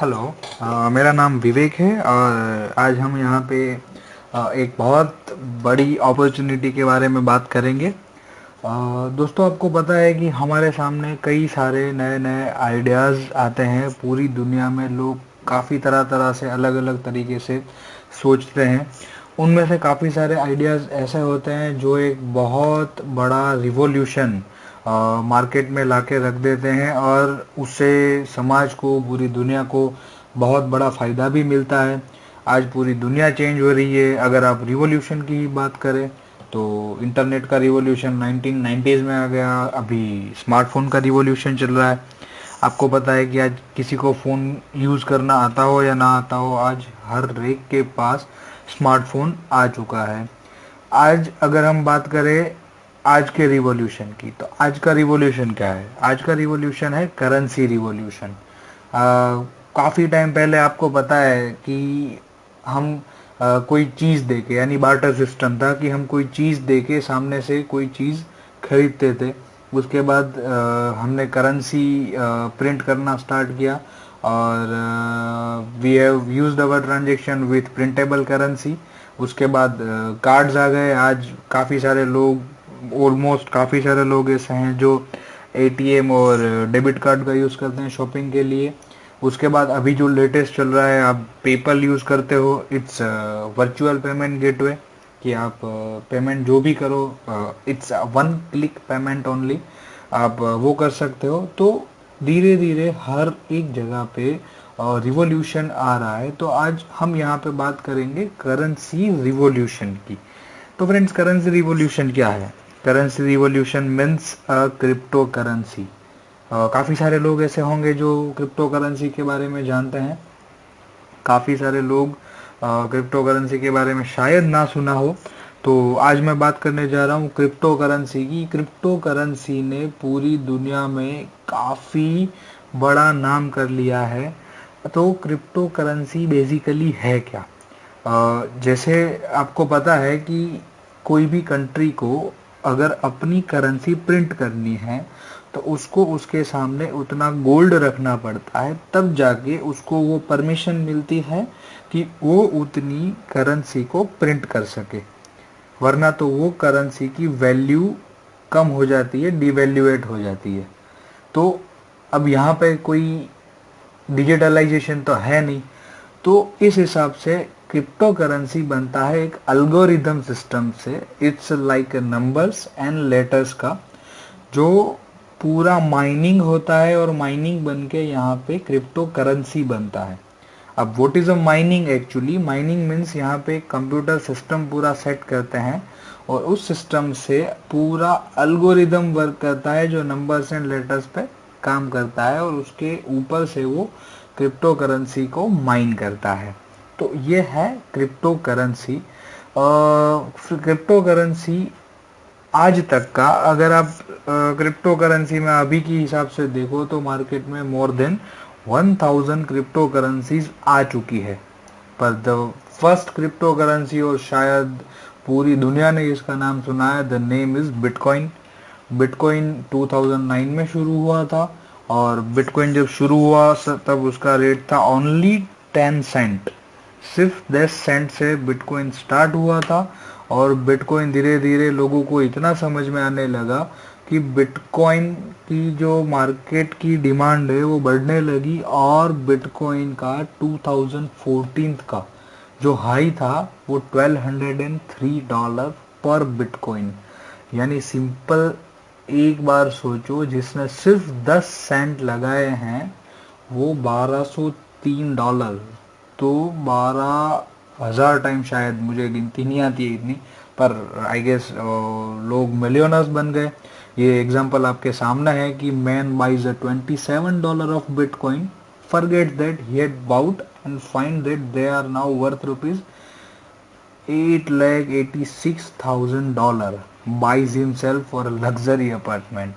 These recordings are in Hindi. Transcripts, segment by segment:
हेलो। मेरा नाम विवेक है और आज हम यहाँ पे एक बहुत बड़ी अपॉर्चुनिटी के बारे में बात करेंगे। दोस्तों, आपको पता है कि हमारे सामने कई सारे नए नए आइडियाज़ आते हैं। पूरी दुनिया में लोग काफ़ी तरह तरह से अलग अलग तरीके से सोचते हैं। उनमें से काफ़ी सारे आइडियाज़ ऐसे होते हैं जो एक बहुत बड़ा रिवॉल्यूशन मार्केट में लाके रख देते हैं और उससे समाज को, पूरी दुनिया को बहुत बड़ा फ़ायदा भी मिलता है। आज पूरी दुनिया चेंज हो रही है। अगर आप रिवॉल्यूशन की ही बात करें तो इंटरनेट का रिवॉल्यूशन 1990s में आ गया। अभी स्मार्टफोन का रिवॉल्यूशन चल रहा है। आपको पता है कि आज किसी को फ़ोन यूज़ करना आता हो या ना आता हो, आज हर एक के पास स्मार्टफोन आ चुका है। आज अगर हम बात करें आज के रिवॉल्यूशन की, तो आज का रिवॉल्यूशन क्या है? आज का रिवॉल्यूशन है करेंसी रिवॉल्यूशन। काफ़ी टाइम पहले आपको पता है कि हम कोई चीज़ देके, यानी बार्टर सिस्टम था कि हम कोई चीज़ देके सामने से कोई चीज़ खरीदते थे। उसके बाद हमने करेंसी प्रिंट करना स्टार्ट किया और we have used our transaction with printable currency. उसके बाद कार्ड्स आ गए। आज काफ़ी सारे लोग, ऑलमोस्ट काफ़ी सारे लोग ऐसे हैं जो एटीएम और डेबिट कार्ड का यूज़ करते हैं शॉपिंग के लिए। उसके बाद अभी जो लेटेस्ट चल रहा है, आप पेपल यूज़ करते हो। इट्स वर्चुअल पेमेंट गेटवे कि आप पेमेंट जो भी करो, it's one click payment only, आप वो कर सकते हो। तो धीरे धीरे हर एक जगह पे रिवॉल्यूशन आ रहा है। तो आज हम यहाँ पे बात करेंगे करेंसी रिवॉल्यूशन की। तो फ्रेंड्स, करेंसी रिवॉल्यूशन क्या है? Currency revolution means a crypto currency. काफ़ी सारे लोग ऐसे होंगे जो क्रिप्टो करेंसी के बारे में जानते हैं। काफ़ी सारे लोग क्रिप्टो करेंसी के बारे में शायद ना सुना हो। तो आज मैं बात करने जा रहा हूँ क्रिप्टो करेंसी की। क्रिप्टो करेंसी ने पूरी दुनिया में काफ़ी बड़ा नाम कर लिया है। तो क्रिप्टो करेंसी बेसिकली है क्या? जैसे आपको पता है कि कोई भी कंट्री को अगर अपनी करेंसी प्रिंट करनी है तो उसको उसके सामने उतना गोल्ड रखना पड़ता है, तब जाके उसको वो परमिशन मिलती है कि वो उतनी करेंसी को प्रिंट कर सके। वरना तो वो करेंसी की वैल्यू कम हो जाती है, डिवैल्यूएट हो जाती है। तो अब यहाँ पे कोई डिजिटलाइजेशन तो है नहीं। तो इस हिसाब से क्रिप्टो करेंसी बनता है एक अल्गोरिदम सिस्टम से। It's like numbers and letters का, जो पूरा माइनिंग होता है और माइनिंग बन के यहाँ पे क्रिप्टो करेंसी बनता है। अब what is a mining? Actually mining means यहाँ पे कंप्यूटर सिस्टम पूरा सेट करते हैं और उस सिस्टम से पूरा अल्गोरिदम वर्क करता है जो नंबर्स एंड लेटर्स पे काम करता है और उसके ऊपर से वो क्रिप्टो करेंसी को माइन करता है। तो ये है क्रिप्टो करेंसी। क्रिप्टो करेंसी आज तक का, अगर आप क्रिप्टो करेंसी में अभी की हिसाब से देखो तो मार्केट में मोर देन 1000 क्रिप्टो करेंसीज आ चुकी है। पर द फर्स्ट क्रिप्टो करेंसी, और शायद पूरी दुनिया ने इसका नाम सुना है, the name is bitcoin. Bitcoin 2009 में शुरू हुआ था और बिटकॉइन जब शुरू हुआ तब उसका रेट था ओनली 10 सेंट। सिर्फ 10 सेंट से बिटकॉइन स्टार्ट हुआ था और बिटकॉइन धीरे धीरे लोगों को इतना समझ में आने लगा कि बिटकॉइन की जो मार्केट की डिमांड है वो बढ़ने लगी और बिटकॉइन का 2014 का जो हाई था वो $1203 पर बिटकॉइन। यानी सिंपल, एक बार सोचो, जिसने सिर्फ 10 सेंट लगाए हैं वो $1203। तो 12,000 टाइम, शायद मुझे गिनती नहीं आती है इतनी, पर आई गेस लोग मिलियनर्स बन गए। ये एग्जांपल आपके सामने है कि man buys a $27 of bitcoin, forget that he had bought and find that they are now worth rupees $8,86,000, buys himself for a luxury apartment।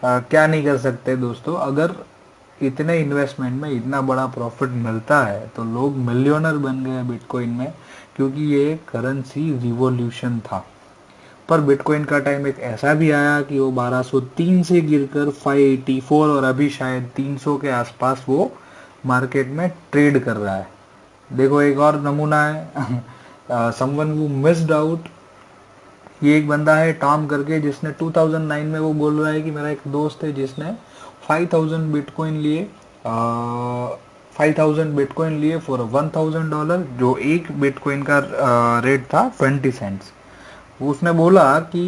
क्या नहीं कर सकते दोस्तों? अगर इतने इन्वेस्टमेंट में इतना बड़ा प्रॉफिट मिलता है तो लोग मिलियनर बन गए बिटकॉइन में, क्योंकि ये करेंसी रिवॉल्यूशन था। पर बिटकॉइन का टाइम एक ऐसा भी आया कि वो 1203 से गिरकर 584 और अभी शायद 300 के आसपास वो मार्केट में ट्रेड कर रहा है। देखो एक और नमूना है समवन हु मिस्ड आउट। ये एक बंदा है टॉम करके, जिसने 2009 में वो बोल रहा है कि मेरा एक दोस्त है जिसने 5000 बिटकॉइन लिए 5000 बिटकॉइन लिए फॉर $1000, जो एक बिटकॉइन का रेट था 20 सेंट्स। उसने बोला कि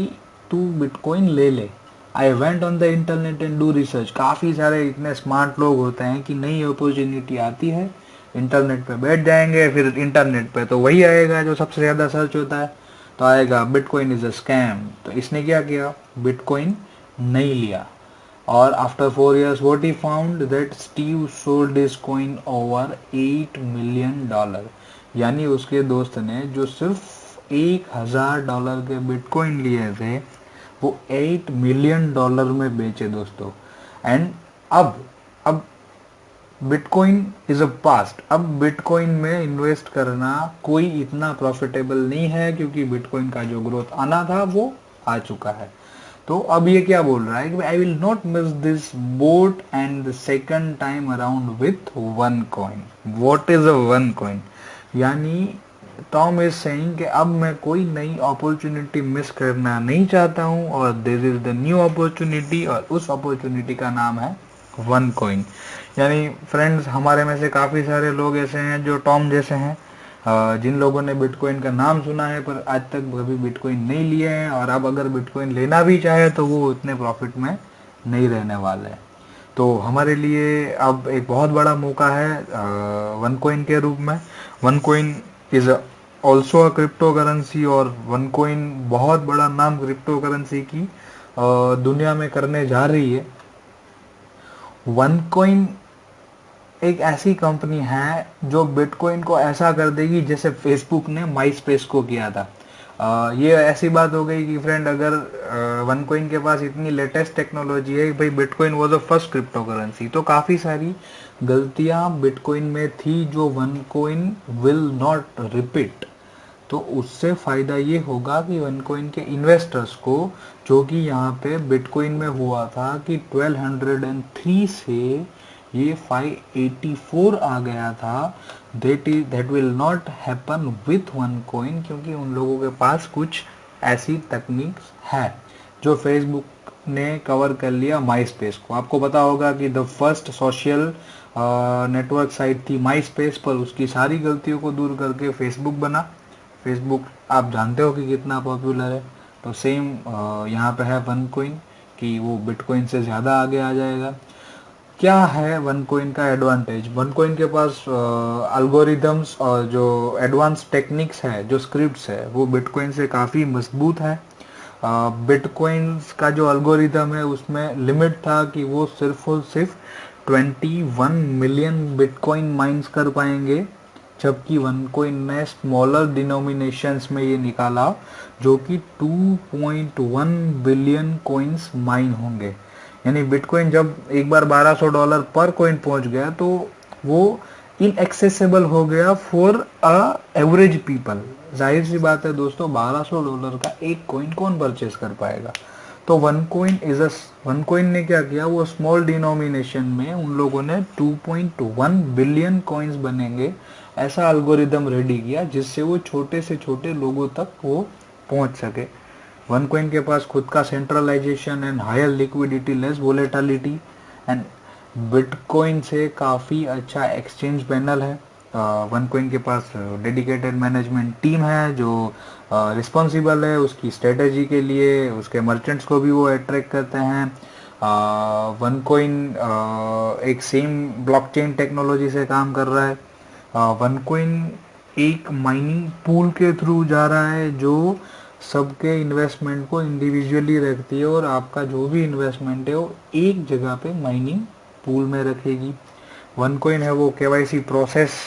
तू बिटकॉइन ले ले। I went on the internet and do research. काफ़ी सारे इतने स्मार्ट लोग होते हैं कि नई अपॉर्चुनिटी आती है, इंटरनेट पे बैठ जाएंगे, फिर इंटरनेट पे तो वही आएगा जो सबसे ज़्यादा सर्च होता है, तो आएगा बिटकॉइन इज अ स्कैम। तो इसने क्या किया, बिटकॉइन नहीं लिया। और after 4 years what he found that Steve sold his coin over $8 million। यानी उसके दोस्त ने जो सिर्फ $1000 के बिटकॉइन लिए थे वो $8 million में बेचे दोस्तों। एंड अब बिटकॉइन इज अ पास्ट। अब बिटकॉइन में इन्वेस्ट करना कोई इतना प्रॉफिटेबल नहीं है, क्योंकि बिटकॉइन का जो ग्रोथ आना था वो आ चुका है। तो अब ये क्या बोल रहा है कि I will not miss this boat and the second time around with one coin. What is a one coin? यानी टॉम इज सेइंग कि अब मैं कोई नई अपॉर्चुनिटी मिस करना नहीं चाहता हूँ, और this is the new opportunity, और उस अपॉर्चुनिटी का नाम है वन कॉइन। यानी फ्रेंड्स, हमारे में से काफ़ी सारे लोग ऐसे हैं जो टॉम जैसे हैं, जिन लोगों ने बिटकॉइन का नाम सुना है पर आज तक कभी बिटकॉइन नहीं लिए हैं, और अब अगर बिटकॉइन लेना भी चाहे तो वो उतने प्रॉफिट में नहीं रहने वाले हैं। तो हमारे लिए अब एक बहुत बड़ा मौका है वन कॉइन के रूप में। One coin is also a crypto currency, और वन कॉइन बहुत बड़ा नाम क्रिप्टो करेंसी की दुनिया में करने जा रही है। वन कॉइन एक ऐसी कंपनी है जो बिटकॉइन को ऐसा कर देगी जैसे फेसबुक ने माई स्पेस को किया था। ये ऐसी बात हो गई कि फ्रेंड, अगर वन कॉइन के पास इतनी लेटेस्ट टेक्नोलॉजी है, भाई bitcoin was the first crypto currency, तो काफ़ी सारी गलतियां बिटकॉइन में थी जो one coin will not repeat. तो उससे फ़ायदा ये होगा कि वन कॉइन के इन्वेस्टर्स को, जो कि यहाँ पे बिटकॉइन में हुआ था कि 1203 से ये 584 आ गया था, that will not happen with one coin, क्योंकि उन लोगों के पास कुछ ऐसी तकनीक्स है जो फेसबुक ने कवर कर लिया माई स्पेस को। आपको पता होगा कि the first social network site थी माई स्पेस, पर उसकी सारी गलतियों को दूर करके फेसबुक बना। फेसबुक आप जानते हो कि कितना पॉपुलर है। तो सेम यहाँ पे है वन कॉइन कि वो बिटकॉइन से ज़्यादा आगे आ जाएगा। क्या है वन कॉइन का एडवांटेज? वन कॉइन के पास अल्गोरिदम्स और जो एडवांस टेक्निक्स है, जो स्क्रिप्ट्स है, वो बिटकॉइन से काफ़ी मजबूत है। बिटकॉइंस का जो अल्गोरिदम है उसमें लिमिट था कि वो सिर्फ और सिर्फ 21 मिलियन बिटकॉइन माइंस कर पाएंगे, जबकि वन कॉइन ने स्मॉलर डिनोमिनेशंस में ये निकाला जो कि 2.1 बिलियन कॉइन्स माइन होंगे। यानी बिटकॉइन जब एक बार $1200 पर कॉइन पहुंच गया तो वो इनएक्सेसिबल हो गया फॉर अ एवरेज पीपल। जाहिर सी बात है दोस्तों, $1200 का एक कॉइन कौन परचेस कर पाएगा? तो वन कॉइन ने क्या किया, वो स्मॉल डिनोमिनेशन में उन लोगों ने 2.1 बिलियन कॉइन्स बनेंगे ऐसा एल्गोरिदम रेडी किया, जिससे वो छोटे से छोटे लोगों तक वो पहुंच सके। वन कॉइन के पास खुद का centralisation and higher liquidity, less volatility, and bitcoin से काफ़ी अच्छा एक्सचेंज पैनल है। वन कॉइन के पास डेडिकेटेड मैनेजमेंट टीम है जो रिस्पॉन्सिबल है उसकी स्ट्रेटेजी के लिए, उसके मर्चेंट्स को भी वो अट्रैक्ट करते हैं। वन कॉइन एक सेम ब्लॉकचेन टेक्नोलॉजी से काम कर रहा है। वन कॉइन एक माइनिंग पूल के थ्रू जा रहा है जो सबके इन्वेस्टमेंट को इंडिविजुअली रखती है, और आपका जो भी इन्वेस्टमेंट है वो एक जगह पे माइनिंग पूल में रखेगी। वन कॉइन है वो केवाईसी प्रोसेस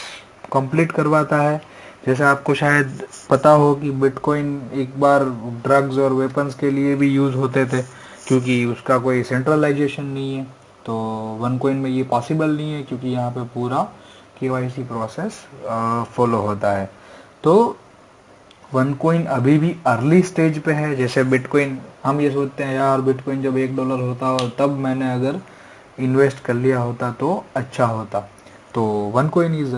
कंप्लीट करवाता है। जैसे आपको शायद पता हो कि बिटकॉइन एक बार ड्रग्स और वेपन्स के लिए भी यूज़ होते थे, क्योंकि उसका कोई सेंट्रलाइजेशन नहीं है। तो वन कॉइन में ये पॉसिबल नहीं है, क्योंकि यहाँ पे पूरा केवाईसी प्रोसेस फॉलो होता है। तो वन कॉइन अभी भी अर्ली स्टेज पे है। जैसे बिटकॉइन, हम ये सोचते हैं यार बिटकॉइन जब $1 होता और तब मैंने अगर इन्वेस्ट कर लिया होता तो अच्छा होता, तो one coin is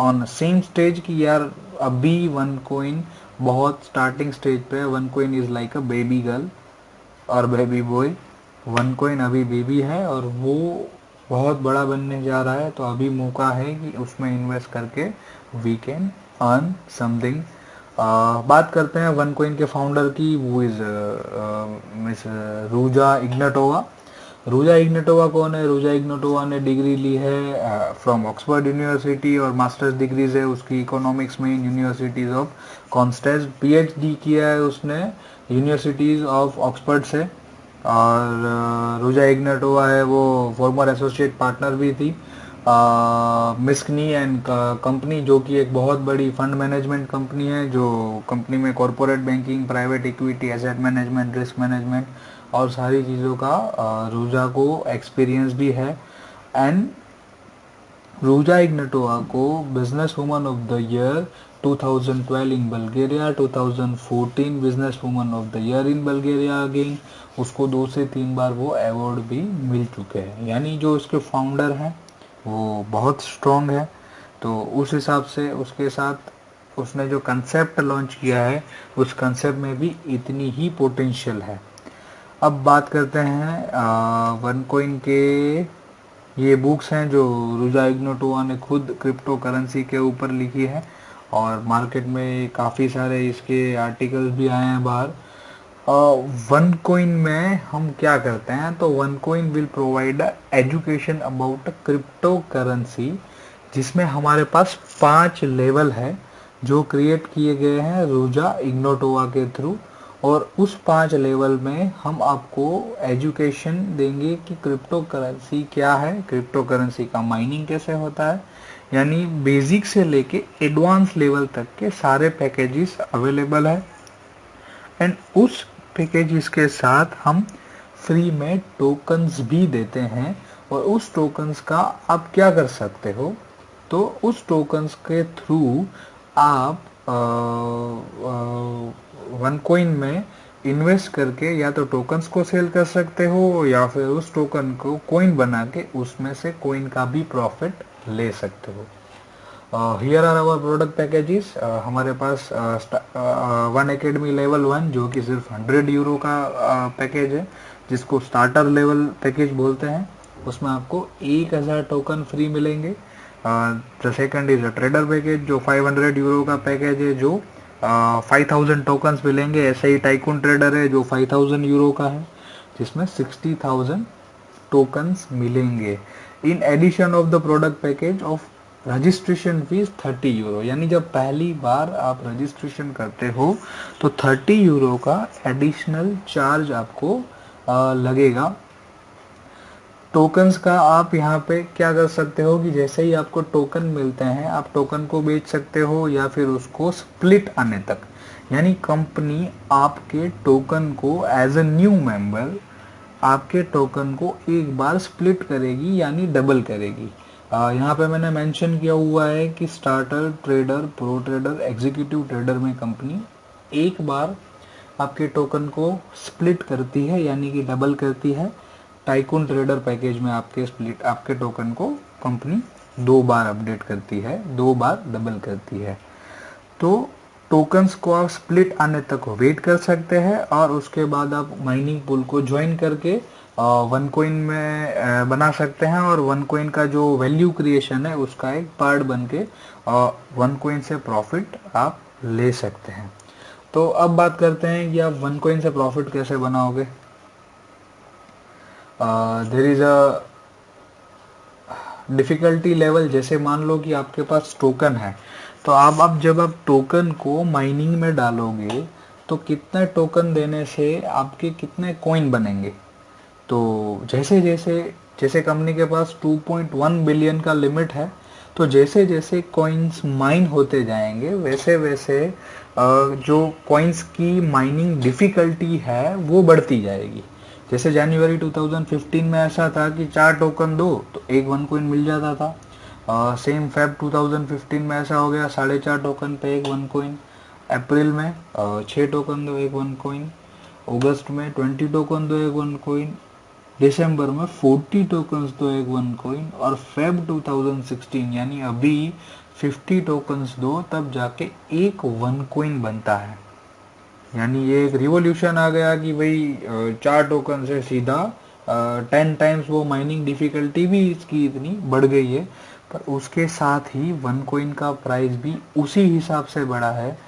on same stage कि यार अभी वन कोइन बहुत स्टार्टिंग स्टेज पे है। One coin is like a baby girl और बेबी बॉय। वन कोइन अभी बेबी है और वो बहुत बड़ा बनने जा रहा है, तो अभी मौका है कि उसमें इन्वेस्ट करके वी कैन अर्न समथिंग। बात करते हैं वन कोइन के फाउंडर की, वो इज मिस रूजा इग्नाटोवा। रूजा इग्नाटोवा कौन है? रूजा इग्नाटोवा ने डिग्री ली है फ्रॉम ऑक्सफोर्ड यूनिवर्सिटी और मास्टर्स डिग्रीज है उसकी इकोनॉमिक्स में यूनिवर्सिटीज ऑफ कॉन्स्टेंस। पीएचडी किया है उसने यूनिवर्सिटीज ऑफ ऑक्सफोर्ड से। और रूजा इग्नाटोवा है वो फॉर्मर एसोसिएट पार्टनर भी थी मिस्कनी एंड कंपनी, जो कि एक बहुत बड़ी फंड मैनेजमेंट कंपनी है, जो कंपनी में corporate banking, private equity, asset management, risk management और सारी चीज़ों का रूजा को एक्सपीरियंस भी है। एंड रूजा इग्नाटोवा को business woman of the year 2012 in Bulgaria, 2014 business woman of the year in Bulgaria again, उसको 2 से 3 बार वो अवार्ड भी मिल चुके हैं। यानी जो उसके फाउंडर हैं वो बहुत स्ट्रॉन्ग है। तो उस हिसाब से उसके साथ उसने जो कंसेप्ट लॉन्च किया है उस कंसेप्ट में भी इतनी ही पोटेंशियल है। अब बात करते हैं वन कोइन के, ये बुक्स हैं जो रूजा इग्नाटोवा ने खुद क्रिप्टो करेंसी के ऊपर लिखी है और मार्केट में काफ़ी सारे इसके आर्टिकल्स भी आए हैं बाहर। वन कोइन में हम क्या करते हैं, तो one coin will provide education about crypto currency, जिसमें हमारे पास 5 लेवल है जो क्रिएट किए गए हैं रूजा इग्नाटोवा के थ्रू। और उस 5 लेवल में हम आपको एजुकेशन देंगे कि क्रिप्टो करेंसी क्या है, क्रिप्टो करेंसी का माइनिंग कैसे होता है, यानी बेसिक से लेके एडवांस लेवल तक के सारे पैकेजेस अवेलेबल है। एंड उस पैकेजेस के साथ हम फ्री में टोकन्स भी देते हैं। और उस टोकन्स का आप क्या कर सकते हो, तो उस टोकन्स के थ्रू आप वन कोइन में इन्वेस्ट करके या तो टोकन्स को सेल कर सकते हो या फिर उस टोकन को कोइन बना के उसमें से कोइन का भी प्रॉफिट ले सकते हो। Here are our product packages. हमारे पास वन एकेडमी लेवल 1 जो कि सिर्फ 100 यूरो का पैकेज है, जिसको स्टार्टर लेवल पैकेज बोलते हैं। उसमें आपको 1000 टोकन फ्री मिलेंगे। The second is a trader package जो 500 यूरो का पैकेज है, जो 5000 टोकन्स मिलेंगे। ऐसे ही टाइकून ट्रेडर है जो 5000 यूरो का है, जिसमें 60,000 टोकन्स मिलेंगे। In addition of the product package of registration fees 30 euro, यानी जब पहली बार आप रजिस्ट्रेशन करते हो तो 30 यूरो का एडिशनल चार्ज आपको लगेगा। टोकन्स का आप यहाँ पे क्या कर सकते हो कि जैसे ही आपको टोकन मिलते हैं आप टोकन को बेच सकते हो या फिर उसको स्प्लिट आने तक, यानी कंपनी आपके टोकन को एज अ न्यू मेंबर आपके टोकन को एक बार स्प्लिट करेगी, यानी डबल करेगी। यहाँ पे मैंने मेंशन किया हुआ है कि starter, trader, pro trader, executive trader में कंपनी एक बार आपके टोकन को स्प्लिट करती है, यानी कि डबल करती है। टाइकून ट्रेडर पैकेज में आपके टोकन को कंपनी 2 बार अपडेट करती है, 2 बार डबल करती है। तो टोकन्स को आप स्प्लिट आने तक वेट कर सकते हैं और उसके बाद आप माइनिंग पूल को ज्वाइन करके वन कोइन में बना सकते हैं और वन कोइन का जो वैल्यू क्रिएशन है उसका एक पार्ट बन के वन कोइन से प्रॉफिट आप ले सकते हैं। तो अब बात करते हैं कि आप वन कोइन से प्रॉफिट कैसे बनाओगे। There is a difficulty level. जैसे मान लो कि आपके पास टोकन है, तो अब जब आप टोकन को माइनिंग में डालोगे तो कितने टोकन देने से आपके कितने कॉइन बनेंगे। तो जैसे जैसे जैसे कंपनी के पास 2.1 बिलियन का लिमिट है, तो जैसे जैसे कॉइन्स माइन होते जाएंगे वैसे वैसे जो कॉइन्स की माइनिंग डिफ़िकल्टी है वो बढ़ती जाएगी। जैसे जनवरी 2015 में ऐसा था कि 4 टोकन दो तो एक वन कोइन मिल जाता था। सेम फेब 2015 में ऐसा हो गया 4.5 टोकन पे एक वन कोइन। अप्रैल में 6 टोकन दो एक वन कोइन। अगस्त में 20 टोकन दो एक वन कोइन। दिसंबर में 40 टोकन्स दो एक वन कॉइन, और फेब 2016 यानी अभी 50 टोकन्स दो, तब जाके एक वन कॉइन बनता है। यानी ये एक रिवॉल्यूशन आ गया कि भाई 4 टोकन से सीधा 10 टाइम्स वो माइनिंग डिफिकल्टी भी इसकी इतनी बढ़ गई है। पर उसके साथ ही वन कॉइन का प्राइस भी उसी हिसाब से बढ़ा है।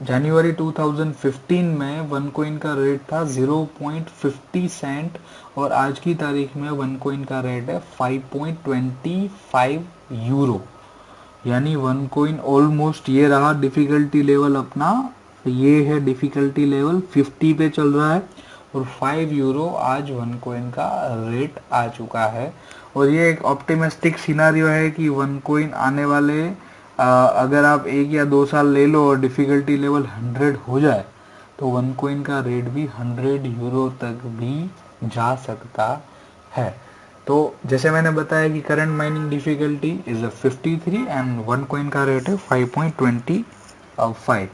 जनवरी 2015 में वन कॉइन का रेट था 0.50 सेंट, और आज की तारीख में वन कॉइन का रेट है 5.25 यूरो। यानी वन कॉइन ऑलमोस्ट ये रहा डिफिकल्टी लेवल अपना, ये है डिफिकल्टी लेवल 50 पे चल रहा है, और 5 यूरो आज वन कॉइन का रेट आ चुका है। और ये एक ऑप्टिमिस्टिक सिनारियो है कि वन कॉइन आने वाले अगर आप 1 या 2 साल ले लो और डिफिकल्टी लेवल 100 हो जाए, तो वन कॉइन का रेट भी 100 यूरो तक भी जा सकता है। तो जैसे मैंने बताया कि current mining difficulty is 53 and one coin का रेट है 5.25।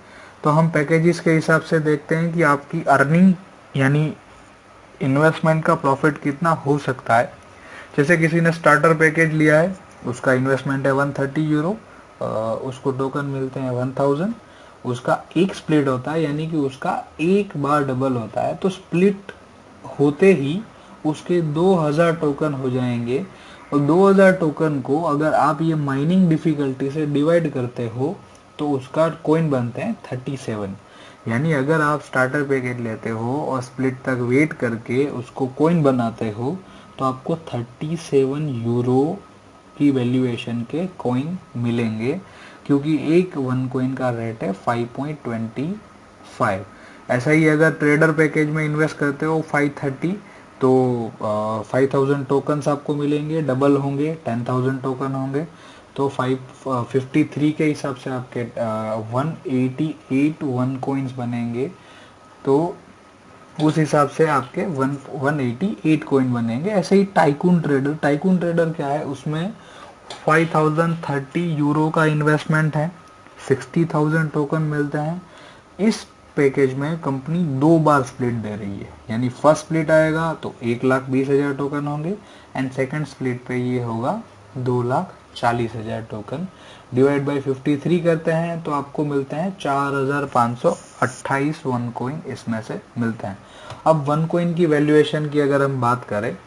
तो हम पैकेजेस के हिसाब से देखते हैं कि आपकी अर्निंग यानी इन्वेस्टमेंट का प्रॉफिट कितना हो सकता है। जैसे किसी ने स्टार्टर पैकेज लिया है, उसका इन्वेस्टमेंट है 130 यूरो, उसको टोकन मिलते हैं 1000, उसका एक स्प्लिट होता है यानी कि उसका एक बार डबल होता है, तो स्प्लिट होते ही उसके 2000 टोकन हो जाएंगे। और 2000 टोकन को अगर आप ये माइनिंग डिफिकल्टी से डिवाइड करते हो तो उसका कॉइन बनते हैं 37। यानी अगर आप स्टार्टर पैकेज लेते हो और स्प्लिट तक वेट करके उसको कॉइन बनाते हो, तो आपको 37 यूरो की वैल्यूएशन के कॉइन मिलेंगे, क्योंकि एक वन कॉइन का रेट है 5.25। ऐसा ही अगर ट्रेडर पैकेज में इन्वेस्ट करते हो 530, तो 5000 टोकन्स आपको मिलेंगे, डबल होंगे, 10,000 टोकन होंगे, तो 553 के हिसाब से आपके 188 वन कॉइन्स बनेंगे। तो उस हिसाब से आपके 188 कॉइन बनेंगे। ऐसे ही टाइकून ट्रेडर क्या है, उसमें 5030 यूरो का इन्वेस्टमेंट है, 60,000 टोकन मिलते हैं। इस पैकेज में कंपनी 2 बार स्प्लिट दे रही है, यानी फर्स्ट स्प्लिट आएगा तो 1,20,000 टोकन होंगे, एंड सेकंड स्प्लिट पे ये होगा 2,40,000 टोकन। डिवाइड बाय 53 करते हैं तो आपको मिलते हैं 4,528 वन कॉइन इसमें से मिलते हैं। अब वन कॉइन की वैल्यूएशन की अगर हम बात करें,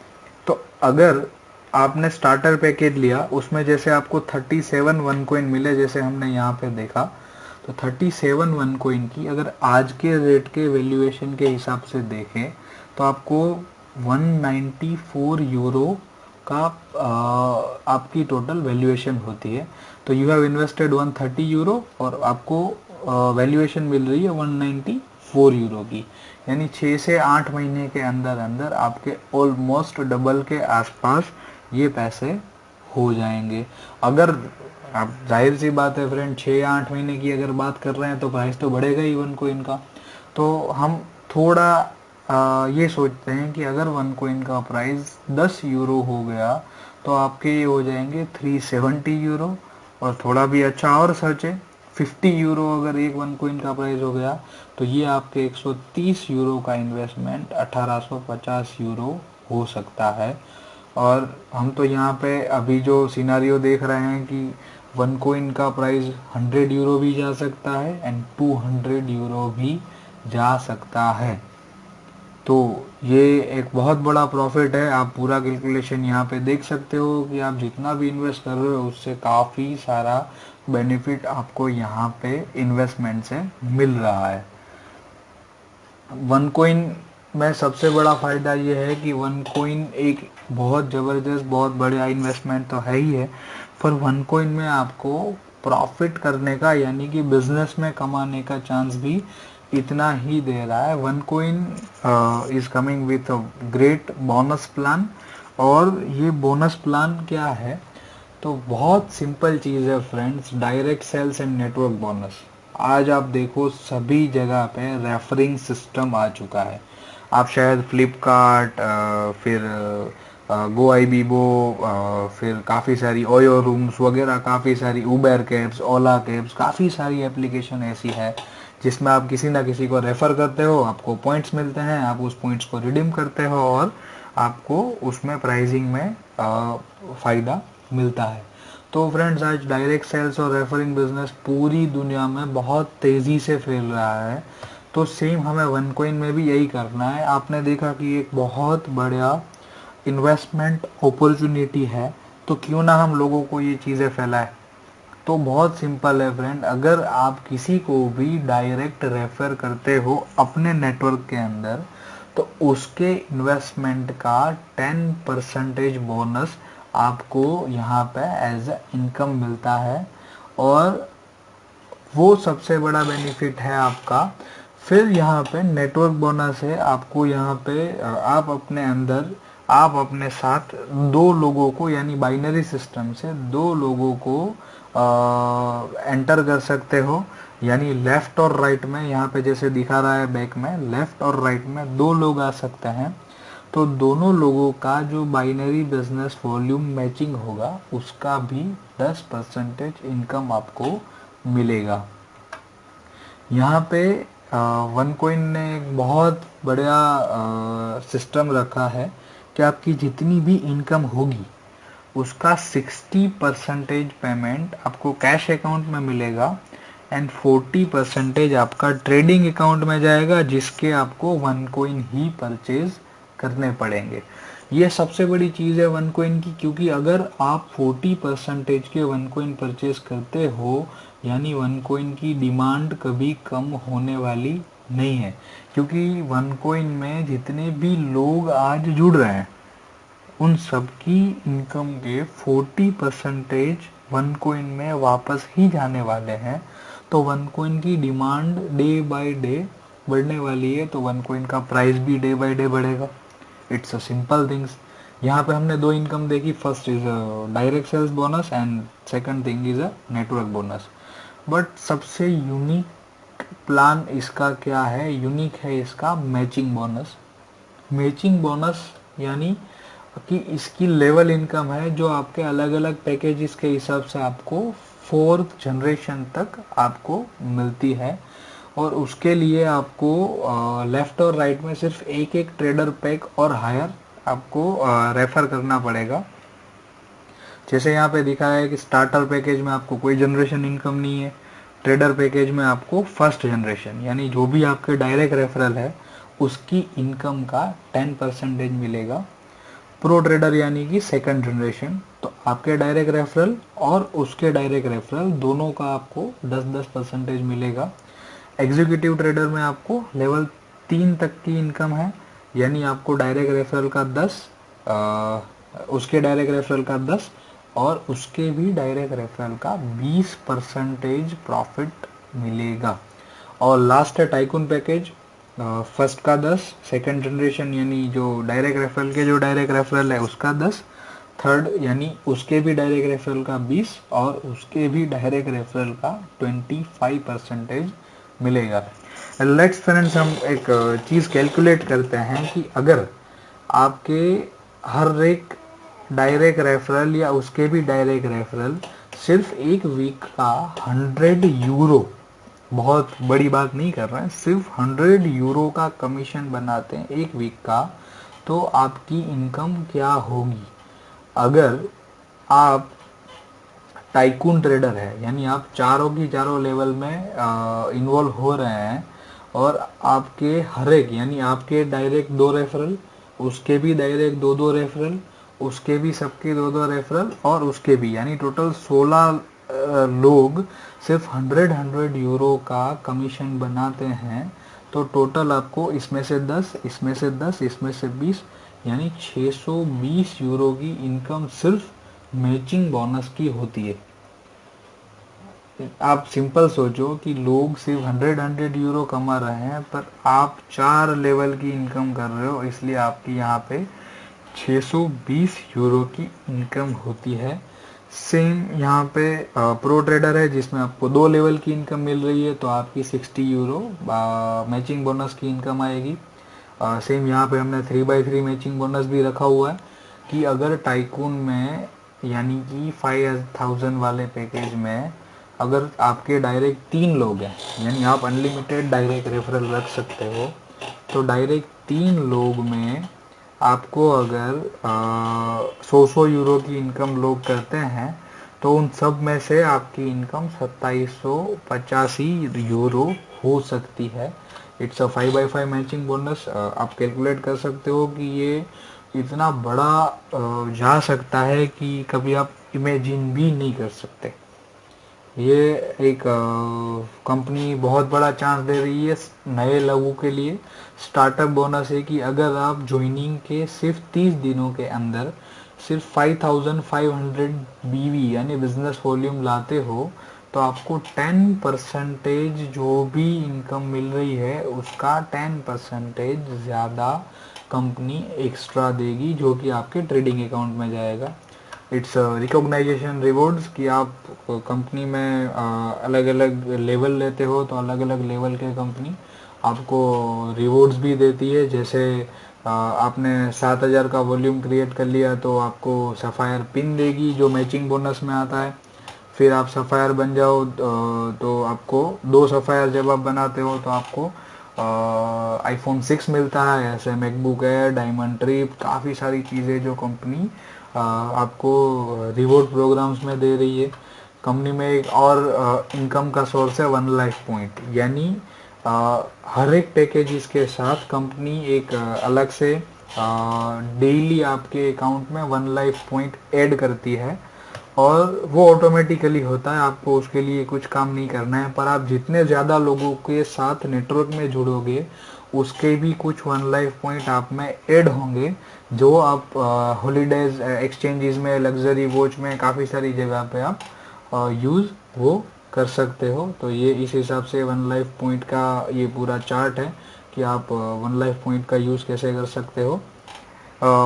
तो अगर आपने स्टार्टर पैकेज लिया, उसमें जैसे आपको 37 वन कॉइन मिले, जैसे हमने यहाँ पे देखा, तो 37 वन कॉइन की अगर आज के रेट के वैल्यूएशन के हिसाब से देखें तो आपको 194 यूरो का आपकी टोटल वैल्यूएशन होती है। तो यू हैव इन्वेस्टेड 130 यूरो और आपको वैल्यूएशन मिल रही है 194 यूरो की, यानी 6 से 8 महीने के अंदर अंदर आपके ऑलमोस्ट डबल के आसपास ये पैसे हो जाएंगे। अगर आप, जाहिर सी बात है फ्रेंड, 6 या 8 महीने की अगर बात कर रहे हैं तो प्राइस तो बढ़ेगा ही वन कॉइन का। तो हम थोड़ा ये सोचते हैं कि अगर वन कॉइन का प्राइस 10 यूरो हो गया तो आपके ये हो जाएंगे 370 यूरो। और थोड़ा भी अच्छा और सोचे, 50 यूरो अगर एक वन कॉइन का प्राइस हो गया तो ये आपके 130 यूरो का इन्वेस्टमेंट 1850 यूरो हो सकता है। और हम तो यहाँ पे अभी जो सिनारियो देख रहे हैं कि वन कॉइन का प्राइस 100 यूरो भी जा सकता है एंड 200 यूरो भी जा सकता है। तो ये एक बहुत बड़ा प्रॉफिट है। आप पूरा कैलकुलेशन यहाँ पे देख सकते हो कि आप जितना भी इन्वेस्ट कर रहे हो उससे काफ़ी सारा बेनिफिट आपको यहाँ पे इन्वेस्टमेंट से मिल रहा है। वन कॉइन में सबसे बड़ा फ़ायदा ये है कि वन कॉइन एक बहुत ज़बरदस्त, बहुत बड़ा इन्वेस्टमेंट तो है ही है, पर वन कॉइन में आपको प्रॉफिट करने का यानी कि बिजनेस में कमाने का चांस भी इतना ही दे रहा है। One coin is coming with a great bonus plan. और ये बोनस प्लान क्या है, तो बहुत सिंपल चीज़ है friends, direct sales and network bonus. आज आप देखो सभी जगह पे रेफरिंग सिस्टम आ चुका है। आप शायद फ्लिपकार्ट, फिर गो आई बीबो, फिर काफ़ी सारी ओयो रूम्स वगैरह, काफ़ी सारी उबेर कैब्स, ओला कैब्स, काफ़ी सारी एप्लीकेशन ऐसी है जिसमें आप किसी ना किसी को रेफ़र करते हो, आपको पॉइंट्स मिलते हैं, आप उस पॉइंट्स को रिडीम करते हो और आपको उसमें प्राइसिंग में फ़ायदा मिलता है। तो फ्रेंड्स, आज डायरेक्ट सेल्स और रेफरिंग बिजनेस पूरी दुनिया में बहुत तेज़ी से फैल रहा है। तो सेम हमें वनकॉइन में भी यही करना है। आपने देखा कि एक बहुत बड़ा इन्वेस्टमेंट अपॉर्चुनिटी है, तो क्यों ना हम लोगों को ये चीज़ें फैलाएं। तो बहुत सिंपल है फ्रेंड, अगर आप किसी को भी डायरेक्ट रेफर करते हो अपने नेटवर्क के अंदर, तो उसके इन्वेस्टमेंट का 10% बोनस आपको यहाँ पे एज ए इनकम मिलता है, और वो सबसे बड़ा बेनिफिट है आपका। फिर यहाँ पे नेटवर्क बोनस है आपको। यहाँ पे आप अपने साथ दो लोगों को, यानी बाइनरी सिस्टम से दो लोगों को एंटर कर सकते हो, यानी लेफ्ट और राइट में। यहाँ पे जैसे दिखा रहा है बैक में, लेफ्ट और राइट में दो लोग आ सकते हैं। तो दोनों लोगों का जो बाइनरी बिजनेस वॉल्यूम मैचिंग होगा, उसका भी 10% इनकम आपको मिलेगा। यहाँ पे वनकॉइन ने एक बहुत बढ़िया सिस्टम रखा है कि आपकी जितनी भी इनकम होगी उसका 60% पेमेंट आपको कैश अकाउंट में मिलेगा, एंड 40% आपका ट्रेडिंग अकाउंट में जाएगा, जिसके आपको वनकॉइन ही परचेज करने पड़ेंगे। ये सबसे बड़ी चीज़ है वनकॉइन की, क्योंकि अगर आप 40% के वनकॉइन परचेज करते हो, यानी वनकॉइन की डिमांड कभी कम होने वाली नहीं है। क्योंकि वनकॉइन में जितने भी लोग आज जुड़ रहे हैं, उन सबकी इनकम के 40% वनकॉइन में वापस ही जाने वाले हैं। तो वनकॉइन की डिमांड डे बाय डे बढ़ने वाली है, तो वनकॉइन का प्राइस भी डे बाय डे बढ़ेगा। It's a simple things. यहाँ पे हमने दो इनकम देखी, first is direct sales bonus and second thing is a network bonus. But सबसे यूनिक प्लान इसका क्या है? यूनिक है इसका मैचिंग बोनस। मैचिंग बोनस यानी कि इसकी लेवल इनकम है, जो आपके अलग अलग पैकेजेस के हिसाब से आपको 4th जनरेशन तक आपको मिलती है। और उसके लिए आपको लेफ्ट और राइट में सिर्फ एक एक ट्रेडर पैक और हायर आपको रेफर करना पड़ेगा। जैसे यहाँ पे दिखा है कि स्टार्टर पैकेज में आपको कोई जनरेशन इनकम नहीं है, ट्रेडर पैकेज में आपको फर्स्ट जनरेशन, यानी जो भी आपके डायरेक्ट रेफरल है उसकी इनकम का 10% मिलेगा। प्रो ट्रेडर यानी कि सेकंड जनरेशन, तो आपके डायरेक्ट रेफरल और उसके डायरेक्ट रेफरल दोनों का आपको 10-10% मिलेगा। एग्जीक्यूटिव ट्रेडर में आपको लेवल 3 तक की इनकम है, यानी आपको डायरेक्ट रेफरल का 10, उसके डायरेक्ट रेफरल का 10 और उसके भी डायरेक्ट रेफरल का 20% प्रॉफिट मिलेगा। और लास्ट है टाइकून पैकेज, फर्स्ट का 10, सेकंड जनरेशन यानी जो डायरेक्ट रेफरल के जो डायरेक्ट रेफरल है उसका 10, थर्ड यानी उसके भी डायरेक्ट रेफरल का 20 और उसके भी डायरेक्ट रेफरल का 25% मिलेगा। लेट्स फ्रेंड्स, हम एक चीज़ कैलकुलेट करते हैं कि अगर आपके हर एक डायरेक्ट रेफरल या उसके भी डायरेक्ट रेफरल सिर्फ एक वीक का 100 यूरो, बहुत बड़ी बात नहीं कर रहे हैं, सिर्फ 100 यूरो का कमीशन बनाते हैं एक वीक का, तो आपकी इनकम क्या होगी? अगर आप टाइकून ट्रेडर है, यानी आप चारों की चारों लेवल में इन्वॉल्व हो रहे हैं, और आपके हर एक, यानी आपके डायरेक्ट 2 रेफरल, उसके भी डायरेक्ट 2-2 रेफरल, उसके भी सबके 2-2 रेफरल, और उसके भी, यानी टोटल 16 लोग सिर्फ 100 यूरो का कमीशन बनाते हैं, तो टोटल आपको इसमें से 10, इसमें से 10, इसमें से 20, यानी 620 यूरो की इनकम सिर्फ मैचिंग बोनस की होती है। आप सिंपल सोचो कि लोग सिर्फ 100 यूरो कमा रहे हैं, पर आप 4 लेवल की इनकम कर रहे हो, इसलिए आपकी यहाँ पे 620 यूरो की इनकम होती है। सेम यहाँ पे प्रो ट्रेडर है, जिसमें आपको 2 लेवल की इनकम मिल रही है, तो आपकी 60 यूरो मैचिंग बोनस की इनकम आएगी। सेम यहाँ पे हमने 3x3 मैचिंग बोनस भी रखा हुआ है, कि अगर टाइकून में, यानी कि 5000 वाले पैकेज में अगर आपके डायरेक्ट 3 लोग हैं, यानी आप अनलिमिटेड डायरेक्ट रेफरल रख सकते हो, तो डायरेक्ट 3 लोग में आपको अगर 100 यूरो की इनकम लोग करते हैं तो उन सब में से आपकी इनकम 2785 यूरो हो सकती है। It's a 5/5 matching bonus. आप कैलकुलेट कर सकते हो कि ये इतना बड़ा जा सकता है कि कभी आप इमेजिन भी नहीं कर सकते। ये एक कंपनी बहुत बड़ा चांस दे रही है नए लोगों के लिए। स्टार्टअप बोनस है कि अगर आप ज्वाइनिंग के सिर्फ 30 दिनों के अंदर सिर्फ 5500 बीवी यानी बिजनेस वॉल्यूम लाते हो तो आपको 10% जो भी इनकम मिल रही है उसका 10% ज़्यादा कंपनी एक्स्ट्रा देगी, जो कि आपके ट्रेडिंग अकाउंट में जाएगा। इट्स रिकॉग्नाइजेशन रिवॉर्ड्स कि आप कंपनी में अलग अलग लेवल लेते हो तो अलग अलग लेवल के कंपनी आपको रिवॉर्ड्स भी देती है। जैसे आपने 7000 का वॉल्यूम क्रिएट कर लिया तो आपको सफ़ायर पिन देगी जो मैचिंग बोनस में आता है। फिर आप सफ़ायर बन जाओ तो आपको 2 सफ़ायर जब आप बनाते हो तो आपको आईफोन 6 मिलता है। ऐसे मैकबुक एयर, डायमंड ट्रिप, काफ़ी सारी चीज़ें जो कंपनी आपको रिवॉर्ड प्रोग्राम्स में दे रही है। कंपनी में एक और इनकम का सोर्स है 1 लाइफ पॉइंट, यानी हर एक पैकेजेस के साथ कंपनी एक अलग से डेली आपके अकाउंट में 1 लाइफ पॉइंट ऐड करती है और वो ऑटोमेटिकली होता है, आपको उसके लिए कुछ काम नहीं करना है। पर आप जितने ज़्यादा लोगों के साथ नेटवर्क में जुड़ोगे उसके भी कुछ 1 लाइफ पॉइंट आप में ऐड होंगे, जो आप हॉलीडेज एक्सचेंजेस में, लग्जरी वॉच में, काफ़ी सारी जगह पे आप यूज़ वो कर सकते हो। तो ये इस हिसाब से 1 लाइफ पॉइंट का ये पूरा चार्ट है कि आप 1 लाइफ पॉइंट का यूज़ कैसे कर सकते हो।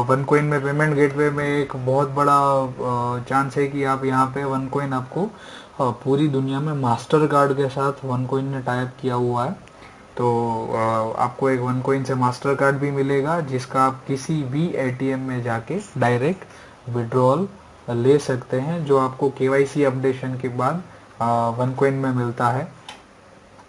वन कॉइन में पेमेंट गेटवे में एक बहुत बड़ा चांस है कि आप यहाँ पे वन कॉइन आपको पूरी दुनिया में मास्टर कार्ड के साथ वन कॉइन ने टाइप किया हुआ है। तो आपको एक वन कॉइन से मास्टर कार्ड भी मिलेगा जिसका आप किसी भी एटीएम में जाके डायरेक्ट विड्रॉल ले सकते हैं, जो आपको केवाईसी अपडेशन के बाद वन कॉइन में मिलता है।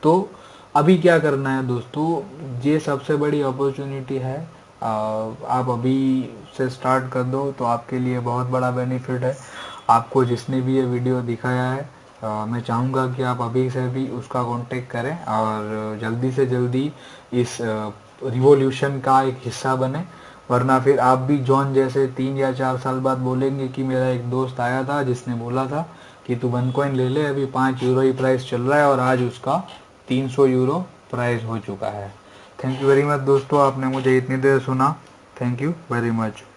तो अभी क्या करना है दोस्तों, ये सबसे बड़ी अपॉर्चुनिटी है। आप अभी से स्टार्ट कर दो तो आपके लिए बहुत बड़ा बेनिफिट है। आपको जिसने भी ये वीडियो दिखाया है मैं चाहूँगा कि आप अभी से भी उसका कांटेक्ट करें और जल्दी से जल्दी इस रिवॉल्यूशन का एक हिस्सा बने। वरना फिर आप भी जॉन जैसे 3 या 4 साल बाद बोलेंगे कि मेरा एक दोस्त आया था जिसने बोला था कि तू वन कॉइन ले ले, अभी 5 यूरो ही प्राइस चल रहा है और आज उसका 300 यूरो प्राइस हो चुका है। थैंक यू वेरी मच दोस्तों, आपने मुझे इतनी देर सुना। Thank you very much.